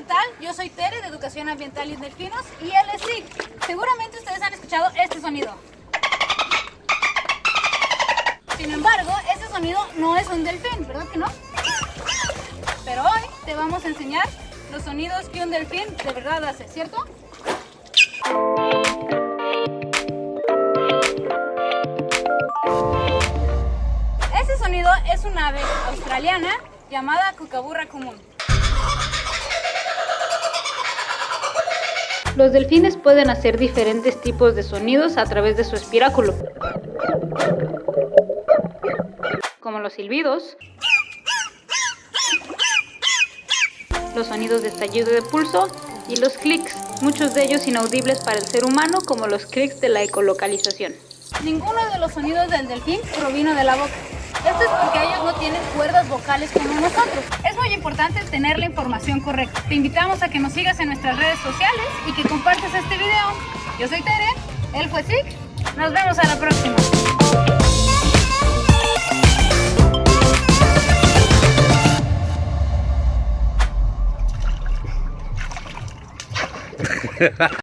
¿qué tal? Yo soy Tere de Educación Ambiental y Delfinos y él es Zig. Seguramente ustedes han escuchado este sonido. Sin embargo, este sonido no es un delfín, ¿verdad que no? Pero hoy te vamos a enseñar los sonidos que un delfín de verdad hace, ¿cierto? Ese sonido es una ave australiana llamada cucaburra común. Los delfines pueden hacer diferentes tipos de sonidos a través de su espiráculo, como los silbidos, los sonidos de estallido de pulso y los clics, muchos de ellos inaudibles para el ser humano, como los clics de la ecolocalización. Ninguno de los sonidos del delfín provino de la boca. Esto es porque ellos no tienen cuerdas vocales como nosotros. Es muy importante tener la información correcta. Te invitamos a que nos sigas en nuestras redes sociales y que compartas este video. Yo soy Tere, él fue Zig. Nos vemos a la próxima.